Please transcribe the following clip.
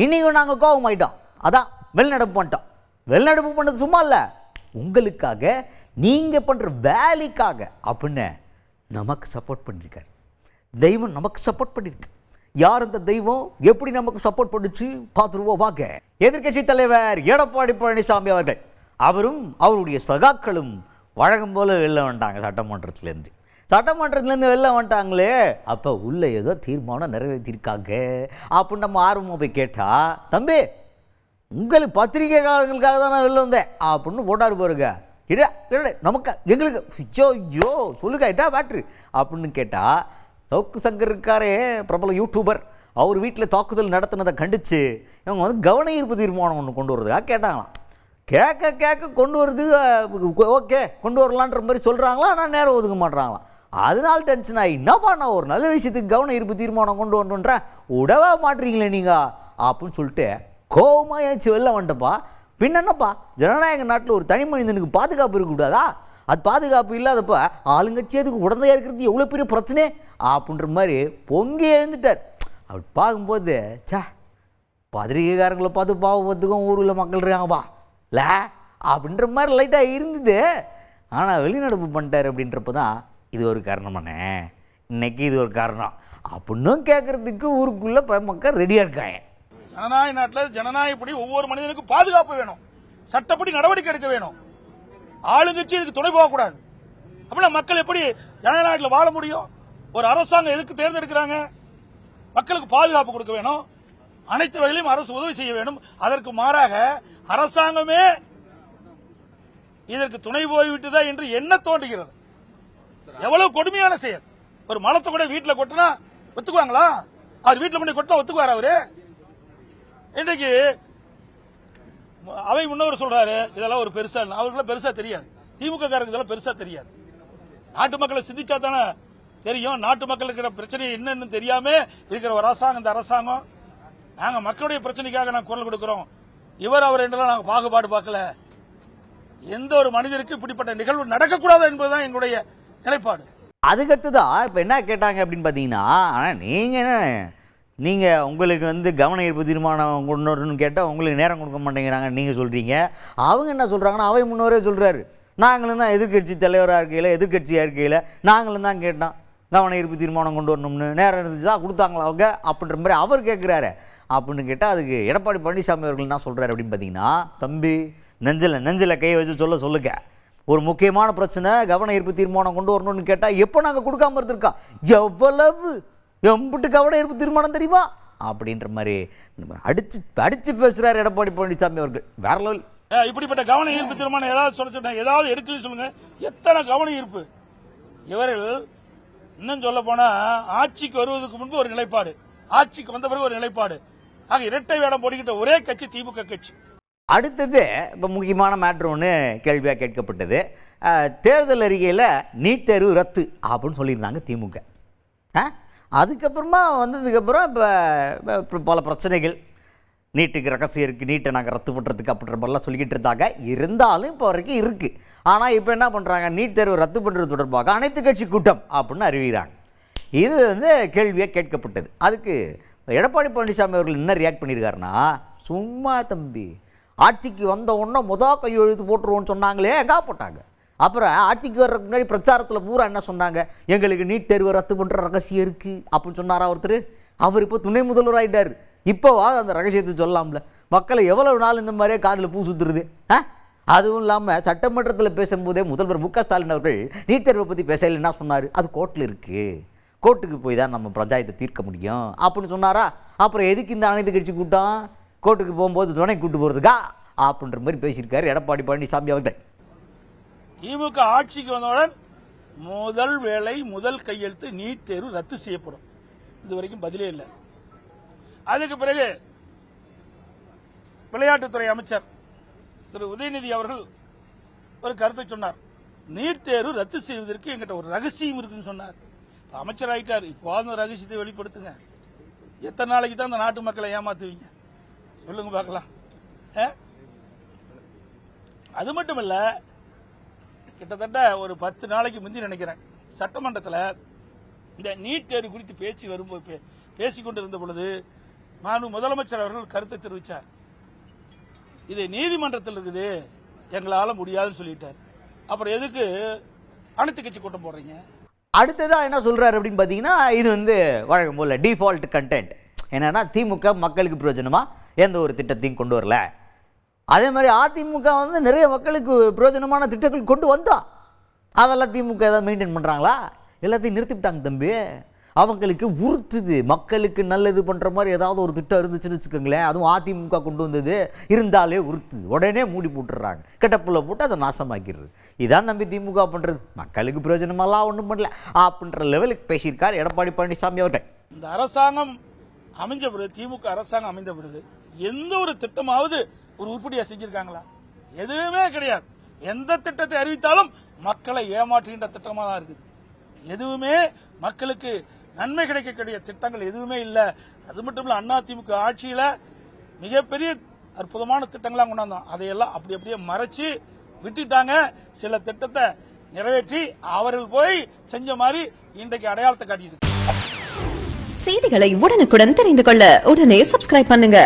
இன்னைக்கும் நாங்கள் கோபமாயிட்டோம். அதான் வெளிநடப்பு பண்ணிட்டோம். வெளிநடப்பு பண்ணது சும்மா இல்லை, உங்களுக்காக, நீங்கள் பண்ணுற வேலைக்காக அப்படின்னு நமக்கு சப்போர்ட் பண்ணியிருக்காரு. தெய்வம் நமக்கு சப்போர்ட் பண்ணியிருக்கு. யார் அந்த தெய்வம், எப்படி நமக்கு சப்போர்ட் பண்ணிச்சு பார்த்துருவோம் வாங்க. எதிர்க்கட்சி தலைவர் எடப்பாடி பழனிசாமி அவர்கள், அவரும் அவருடைய சகாக்களும் வழக்கம் போல வெளில வந்துட்டாங்க. சட்டமன்றத்துலேருந்து வெளில வந்துட்டாங்களே, அப்போ உள்ள ஏதோ தீர்மானம் நிறைவேற்றிருக்காங்க அப்படின்னு நம்ம ஆர்வமாக போய் கேட்டால், தம்பி உங்களுக்கு பத்திரிகைக்காரங்களுக்காக தான் நான் வெளில வந்தேன் அப்படின்னு போட்டாரு பாருங்க. நமக்கு எங்களுக்கு ஐயோ சொல்லுங்க எட்டா பேட்ரு அப்படின்னு கேட்டால், சவுக்கு சங்கர் இருக்காரே பிரபல யூடியூபர், அவர் வீட்டில் தாக்குதல் நடத்தினதை கண்டித்து இவங்க வந்து கவன ஈர்ப்பு தீர்மானம் ஒன்று கொண்டு வரதுக்காக கேட்டாங்களாம். கேட்க கொண்டு வருது, ஓகே கொண்டு வரலான்ற மாதிரி சொல்கிறாங்களா, ஆனால் நேரம் ஒதுக்க மாட்டுறாங்களாம். அதனால டென்ஷன் ஆகி என்னப்பா நான் ஒரு நல்ல விஷயத்துக்கு கவன ஈர்ப்பு தீர்மானம் கொண்டு வரணுன்றேன், விடவே மாட்டுறீங்களே நீங்கள் அப்படின்னு சொல்லிட்டு கோபமாக ஏச்சு வெளில வந்துட்டப்பா. பின்னப்பா ஜனநாயக நாட்டில் ஒரு தனி மனிதனுக்கு பாதுகாப்பு இருக்கக்கூடாதா? அது பாதுகாப்பு இல்லாதப்ப ஆளுங்கட்சி அதுக்கு உடந்தையாக இருக்கிறது எவ்வளோ பெரிய பிரச்சனை அப்படின்ற மாதிரி பொங்கி எழுந்துட்டார். அப்படி பார்க்கும்போது சே, பத்திரிகைக்காரங்களை பார்த்து பாவத்துக்கும் ஊரில் மக்கள் இருக்காங்கப்பா இல்லை அப்படின்ற மாதிரி லைட்டாக இருந்தது. ஆனால் வெளிநடப்பு பண்ணிட்டார் அப்படின்றப்ப தான் இது ஒரு காரணமானே, இன்னைக்கு இது ஒரு காரணம் அப்படின்னும் கேட்கறதுக்கு ஊருக்குள்ளே மக்கள் ரெடியாக இருக்காங்க. ஜனநாயக நாட்டில் ஜனநாயகப்படி ஒவ்வொரு மனிதனுக்கும் பாதுகாப்பு வேணும், சட்டப்படி நடவடிக்கை எடுக்க வேணும். ஆளுங்கட்சி இதுக்கு துணை போகக்கூடாது. அப்படின்னா மக்கள் எப்படி ஜனநாயக நாட்டில் வாழ முடியும்? ஒரு அரசாங்கம் எதுக்கு தேர்ந்தெடுக்கிறாங்க? மக்களுக்கு பாதுகாப்பு கொடுக்க வேணும், அனைத்து வகையிலும் அரசு உதவி செய்ய வேண்டும். அதற்கு மாறாக அரசாங்கமே இதற்கு துணை போய்விட்டதா என்று என்ன தோன்றுகிறது? எவ்வளவு கொடுமையான செயல். ஒரு மலத்தை கூட வீட்டில் கொட்டினா ஒத்துக்குவாங்களா? அவர் வீட்டில் கொண்டு கொட்டினா ஒத்துக்குவார் அவரு? இன்றைக்கு அவை முன்னவர் சொல்றாரு இதெல்லாம் ஒரு பெருசா, அவர்களுக்கு பெருசா தெரியாது, திமுக காரங்க இதெல்லாம் பெருசா தெரியாது. நாட்டு மக்களை சிந்திச்சா தானே தெரியும். நாட்டு மக்களுக்கு பிரச்சனை என்னன்னு தெரியாம இருக்கிற ஒரு அரசாங்கம் இந்த அரசாங்கம். நாங்க மக்களுடைய பிரச்சனைக்காக நாங்க குரல் கொடுக்கிறோம், இவர் அவர் என்றெல்லாம் நாங்க பாகுபாடு பார்க்கல. எந்த ஒரு மனிதருக்கு இப்படிப்பட்ட நிகழ்வு நடக்கக்கூடாது என்பதுதான் எங்களுடைய நிலைப்பாடு. அதுக்கடுத்துதான் இப்ப என்ன கேட்டாங்க அப்படின்னு பாத்தீங்கன்னா, நீங்க உங்களுக்கு வந்து கவன ஈர்ப்பு தீர்மானம் கொண்டு வரணும்னு கேட்டால் உங்களுக்கு நேரம் கொடுக்க மாட்டேங்கிறாங்க நீங்கள் சொல்கிறீங்க. அவங்க என்ன சொல்கிறாங்கன்னா, அவை முன்னவரே சொல்கிறாரு, நாங்களும் தான் எதிர்கட்சி தலைவராக இருக்கையில், எதிர்கட்சியாக இருக்கையில் நாங்களும் தான் கேட்டோம் கவன ஈர்ப்பு தீர்மானம் கொண்டு வரணும்னு. நேரம் இருந்துச்சு தான் கொடுத்தாங்களா அவங்க அப்படின்ற மாதிரி அவர் கேட்குறாரு. அப்படின்னு கேட்டால் அதுக்கு எடப்பாடி பழனிசாமி அவர்கள் என்ன சொல்கிறாரு அப்படின்னு பார்த்தீங்கன்னா, தம்பி நெஞ்சில் கையை வச்சு சொல்லுங்க, ஒரு முக்கியமான பிரச்சனை கவன ஈர்ப்பு தீர்மானம் கொண்டு வரணும்னு கேட்டால் எப்போ நாங்கள் கொடுக்காம இருந்திருக்கோம், எவ்வளவு எம்பிட்டு கவன ஈர்ப்பு தீர்மானம் தெரியுமா அப்படின்ற மாதிரி அடிச்சு பேசுறாரு எடப்பாடி பழனிசாமி அவர்கள். வேற லெவல். இப்படிப்பட்ட கவன ஈர்ப்பு தீர்மானம் ஏதாவது சொல்ல ஏதாவது எடுக்கணும்னு சொல்லுங்க. எத்தனை கவன ஈர்ப்பு! இவர்கள் இன்னும் சொல்ல போனா ஆட்சிக்கு வருவதற்கு முன்பு ஒரு நிலைப்பாடு, ஆட்சிக்கு வந்த பிறகு ஒரு நிலைப்பாடு. ஆக இரட்டை வேடம் போட்டுக்கிட்ட ஒரே கட்சி திமுக கட்சி. அடுத்தது இப்போ முக்கியமான மேட்ரு ஒன்று கேள்வியாக கேட்கப்பட்டது. தேர்தல் அறிக்கையில் நீட் தேர்வு ரத்து அப்படின்னு சொல்லியிருந்தாங்க திமுக. அதுக்கப்புறமா வந்ததுக்கப்புறம் இப்போ பல பிரச்சனைகள், நீட்டுக்கு ரகசியம் இருக்குது, நீட்டை நாங்கள் ரத்து பண்ணுறதுக்கு அப்படின்ற மாதிரிலாம் சொல்லிக்கிட்டு இருந்தாங்க. இருந்தாலும் இப்போ வரைக்கும் இருக்குது. ஆனால் இப்போ என்ன பண்ணுறாங்க, நீட் தேர்வு ரத்து பண்ணுறது தொடர்பாக அனைத்து கட்சி கூட்டம் அப்படின்னு அறிவிக்கிறாங்க. இது வந்து கேள்வியாக கேட்கப்பட்டது. அதுக்கு எடப்பாடி பழனிசாமி அவர்கள் என்ன ரியாக்ட் பண்ணியிருக்காருன்னா, சும்மா தம்பி, ஆட்சிக்கு வந்த உடனே கையெழுத்து போட்டுருவோன்னு சொன்னாங்களே, எங்கா போட்டாங்க? அப்புறம் ஆட்சிக்கு வர்றதுக்கு முன்னாடி பிரச்சாரத்தில் பூரா என்ன சொன்னாங்க, எங்களுக்கு நீட் தேர்வு ரத்து பண்ணுற ரகசியம் இருக்குது அப்படின்னு சொன்னாரா ஒருத்தர். அவர் இப்போ துணை முதல்வர் ஆகிட்டார். இப்போவா அந்த ரகசியத்தை சொல்லலாம்ல? மக்களை எவ்வளவு நாள் இந்த மாதிரியே காதில் பூ சுற்றுறது? அதுவும் இல்லாமல் சட்டமன்றத்தில் பேசும்போதே முதல்வர் மு க ஸ்டாலின் அவர்கள் நீட் தேர்வை பற்றி பேசல என்ன சொன்னார், அது கோர்ட்டில் இருக்குது, கோர்ட்டுக்கு போய் தான் நம்ம பஞ்சாயத்தை தீர்க்க முடியும் அப்படின்னு சொன்னாரா? அப்புறம் எதுக்கு இந்த அனைத்து கட்சி கூட்டம், கோர்ட்டுக்கு போகும்போது துணை கூட்டு போகிறதுக்கா அப்படின்ற மாதிரி பேசியிருக்காரு எடப்பாடி பழனிசாமி அவர்கள். திமுக ஆட்சிக்கு வந்தவுடன் முதல் வேலை முதல் கையெழுத்து நீட் தேர்வு ரத்து செய்யப்படும். இதுவரைக்கும் பதிலே இல்லை. அதுக்கு பிறகு விளையாட்டுத்துறை அமைச்சர் திரு உதயநிதி அவர்கள் ஒரு கருத்தை சொன்னார், நீட் தேர்வு ரத்து செய்வதற்கு எங்கிட்ட ஒரு ரகசியம் இருக்குன்னு சொன்னார். அமைச்சர் ஆகிட்டார், இப்போ அந்த ரகசியத்தை வெளிப்படுத்துங்க. எத்தனை நாளைக்கு தான் அந்த நாட்டு மக்களை ஏமாத்துவீங்க சொல்லுங்க பார்க்கலாம். அது மட்டும் இல்ல, கிட்டத்தட்ட ஒரு 10 நாளைக்கு முந்தி நினைக்கிறேன், சட்டமன்றத்தில் இந்த நீட் தேர்வு குறித்து பேசிக்கொண்டிருந்த பொழுது முதலமைச்சர் அவர்கள் கருத்தை தெரிவித்தார். இது நீதிமன்றத்தில் இருக்குது, எங்களால முடியாதுன்னு சொல்லிட்டார். அப்புறம் எதுக்கு அனைத்து கட்சி கூட்டம் போடுறீங்க? அடுத்ததா என்ன சொல்றாரு அப்படின்னு பாத்தீங்கன்னா, இது வந்து வழக்கம் போல டிஃபால்ட் கண்டென்ட். என்னன்னா, திமுக மக்களுக்கு பிரயோஜனமா எந்த ஒரு திட்டத்தையும் கொண்டு வரல. அதே மாதிரி அதிமுக வந்து நிறைய மக்களுக்கு பிரயோஜனமான திட்டங்கள் கொண்டு வந்தா, அதெல்லாம் திமுக ஏதாவது மெயின்டைன் பண்றாங்களா? எல்லாத்தையும் நிறுத்திவிட்டாங்க தம்பி. அவங்களுக்கு உறுத்துது, மக்களுக்கு நல்லது பண்ற மாதிரி ஏதாவது ஒரு திட்டம் இருந்துச்சுன்னு வச்சுக்கோங்களேன், அதுவும் அதிமுக கொண்டு வந்தது இருந்தாலே உறுத்துது, உடனே மூடி போட்டுடுறாங்க, கெட்டப்புள்ள போட்டு அதை நாசமாக்கிடுறது. இதான் தம்பி திமுக பண்றது. மக்களுக்கு பிரயோஜனமெல்லாம் ஒன்றும் பண்ணல அப்படின்ற லெவலுக்கு பேசியிருக்கார் எடப்பாடி பழனிசாமி அவர்கள். இந்த அரசாங்கம் அமைஞ்ச பிறகு, திமுக அரசாங்கம் அமைந்த பிறகு எந்த ஒரு திட்டமாவது ஒரு உருப்படியா செஞ்சிருக்காங்களா? எதுவுமே கிடையாது. எந்த திட்டத்தை அறிவித்தாலும் மக்களை ஏமாற்றுகின்ற திட்டமா தான் இருக்குது. எதுவுமே மக்களுக்கு நன்மை கிடைக்கக்கூடிய திட்டங்கள் எதுவுமே இல்லை. அது மட்டும் இல்ல, அதிமுக ஆட்சியில மிகப்பெரிய அற்புதமான திட்டங்களாம் கொண்டாந்தோம். அதையெல்லாம் அப்படியே மறைச்சு விட்டுட்டாங்க. சில திட்டத்தை நிறைவேற்றி அவர்கள் போய் செஞ்ச மாதிரி இன்றைக்கு அடையாளத்தை காட்டிட்டு. செய்திகளை உடனுக்குடன் தெரிந்து கொள்ள உடனே சப்ஸ்கிரைப் பண்ணுங்க.